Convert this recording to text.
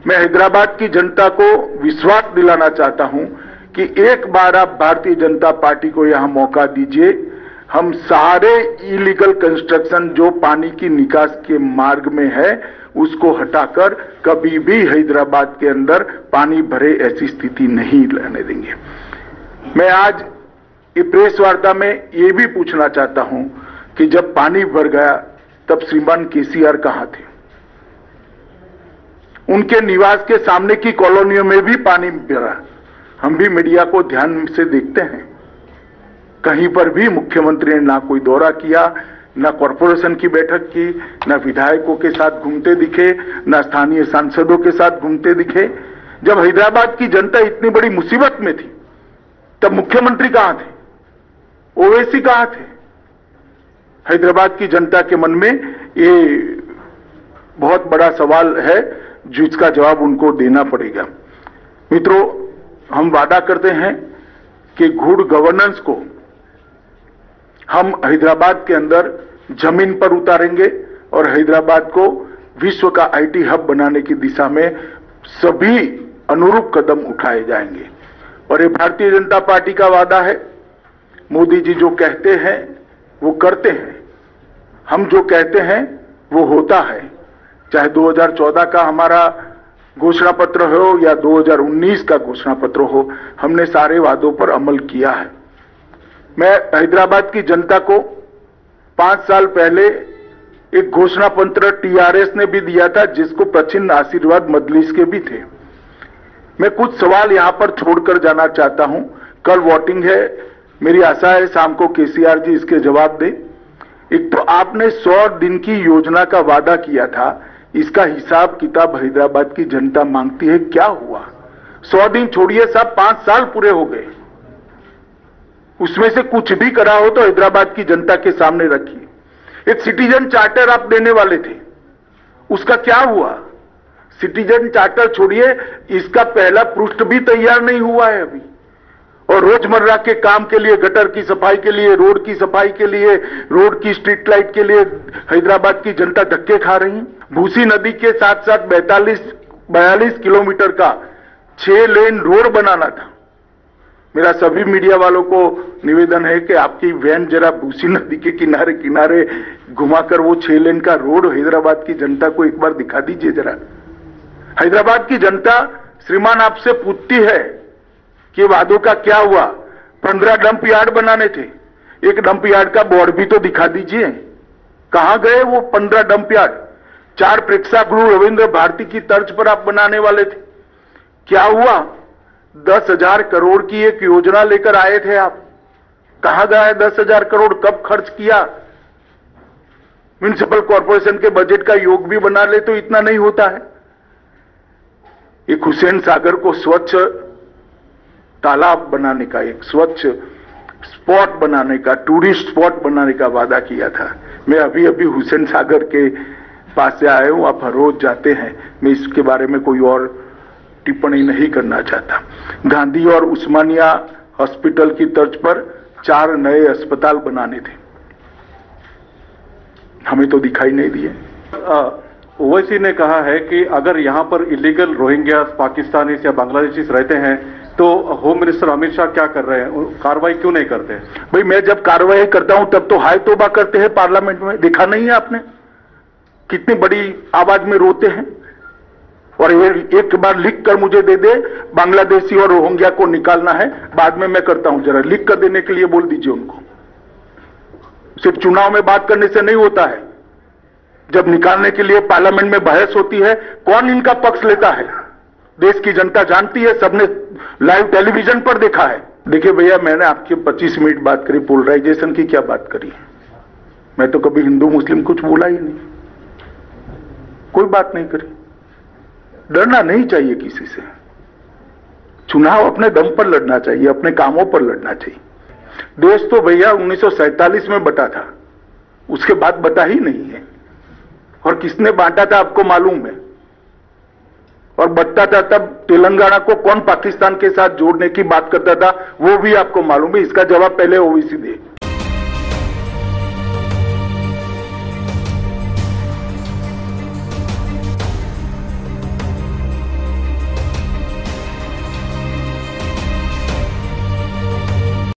मैं हैदराबाद की जनता को विश्वास दिलाना चाहता हूं कि एक बार आप भारतीय जनता पार्टी को यहां मौका दीजिए। हम सारे इलीगल कंस्ट्रक्शन जो पानी की निकास के मार्ग में है उसको हटाकर कभी भी हैदराबाद के अंदर पानी भरे ऐसी स्थिति नहीं रहने देंगे। मैं आज ये प्रेस वार्ता में ये भी पूछना चाहता हूं कि जब पानी भर गया तब श्रीमान केसीआर कहां थे? उनके निवास के सामने की कॉलोनियों में भी पानी भरा। हम भी मीडिया को ध्यान से देखते हैं, कहीं पर भी मुख्यमंत्री ने ना कोई दौरा किया, ना कॉरपोरेशन की बैठक की, ना विधायकों के साथ घूमते दिखे, ना स्थानीय सांसदों के साथ घूमते दिखे। जब हैदराबाद की जनता इतनी बड़ी मुसीबत में थी तब मुख्यमंत्री कहां थे? ओवैसी कहां थे? हैदराबाद की जनता के मन में ये बहुत बड़ा सवाल है जिसका जवाब उनको देना पड़ेगा। मित्रों, हम वादा करते हैं कि गुड गवर्नेंस को हम हैदराबाद के अंदर जमीन पर उतारेंगे और हैदराबाद को विश्व का आईटी हब बनाने की दिशा में सभी अनुरूप कदम उठाए जाएंगे। और ये भारतीय जनता पार्टी का वादा है। मोदी जी जो कहते हैं वो करते हैं, हम जो कहते हैं वो होता है। चाहे 2014 का हमारा घोषणा पत्र हो या 2019 का घोषणा पत्र हो, हमने सारे वादों पर अमल किया है। मैं हैदराबाद की जनता को 5 साल पहले एक घोषणा पत्र टीआरएस ने भी दिया था जिसको प्रचिन्ह आशीर्वाद मजलिस के भी थे। मैं कुछ सवाल यहां पर छोड़कर जाना चाहता हूं। कल वोटिंग है, मेरी आशा है शाम को केसीआर जी इसके जवाब दें। एक तो आपने 100 दिन की योजना का वादा किया था, इसका हिसाब किताब हैदराबाद की जनता मांगती है। क्या हुआ? 100 दिन छोड़िए साहब, 5 साल पूरे हो गए। उसमें से कुछ भी करा हो तो हैदराबाद की जनता के सामने रखिए। एक सिटीजन चार्टर आप देने वाले थे, उसका क्या हुआ? सिटीजन चार्टर छोड़िए, इसका पहला पृष्ठ भी तैयार नहीं हुआ है अभी। और रोजमर्रा के काम के लिए, गटर की सफाई के लिए, रोड की सफाई के लिए, रोड की स्ट्रीट लाइट के लिए हैदराबाद की जनता धक्के खा रही है। भूसी नदी के साथ साथ 42 किलोमीटर का 6 लेन रोड बनाना था। मेरा सभी मीडिया वालों को निवेदन है कि आपकी वैन जरा भूसी नदी के किनारे किनारे घुमाकर वो 6 लेन का रोड हैदराबाद की जनता को एक बार दिखा दीजिए जरा। हैदराबाद की जनता श्रीमान आपसे पूछती है कि वादों का क्या हुआ। 15 डंप यार्ड बनाने थे, एक डंप यार्ड का बोर्ड भी तो दिखा दीजिए। कहां गए वो 15 डंप यार्ड? 4 प्रेक्षागृह रविंद्र भारती की तर्ज पर आप बनाने वाले थे, क्या हुआ? 10,000 करोड़ की एक योजना लेकर आए थे आप, कहां गया 10,000 करोड़? कब खर्च किया? म्युनिसिपल कॉर्पोरेशन के बजट का योग भी बना ले तो इतना नहीं होता है। एक हुसैन सागर को स्वच्छ तालाब बनाने का, एक स्वच्छ स्पॉट बनाने का, टूरिस्ट स्पॉट बनाने का वादा किया था। मैं अभी अभी हुसैन सागर के पास से आया हूं, आप हर रोज जाते हैं, मैं इसके बारे में कोई और टिप्पणी नहीं करना चाहता। गांधी और उस्मानिया हॉस्पिटल की तर्ज पर 4 नए अस्पताल बनाने थे, हमें तो दिखाई नहीं दिए। ओवैसी ने कहा है कि अगर यहां पर इलीगल रोहिंग्या, पाकिस्तानी या बांग्लादेशी रहते हैं तो होम मिनिस्टर अमित शाह क्या कर रहे हैं, कार्रवाई क्यों नहीं करते? भाई मैं जब कार्रवाई करता हूं तब तो हाय तौबा करते हैं पार्लियामेंट में, देखा नहीं है आपने? कितनी बड़ी आवाज में रोते हैं। और एक बार लिख कर मुझे दे दे, बांग्लादेशी और रोहिंग्या को निकालना है, बाद में मैं करता हूं। जरा लिख कर देने के लिए बोल दीजिए उनको। सिर्फ चुनाव में बात करने से नहीं होता है, जब निकालने के लिए पार्लियामेंट में बहस होती है, कौन इनका पक्ष लेता है देश की जनता जानती है, सबने लाइव टेलीविजन पर देखा है। देखिए भैया, मैंने आपके 25 मिनट बात करी, पोलराइजेशन की क्या बात करी? मैं तो कभी हिंदू मुस्लिम कुछ बोला ही नहीं, कोई बात नहीं करी। डरना नहीं चाहिए किसी से, चुनाव अपने दम पर लड़ना चाहिए, अपने कामों पर लड़ना चाहिए। देश तो भैया 1947 में बटा था, उसके बाद बटा ही नहीं है। और किसने बांटा था आपको मालूम है? और बटता था तब तेलंगाना को कौन पाकिस्तान के साथ जोड़ने की बात करता था, वो भी आपको मालूम है। इसका जवाब पहले ओवैसी दे।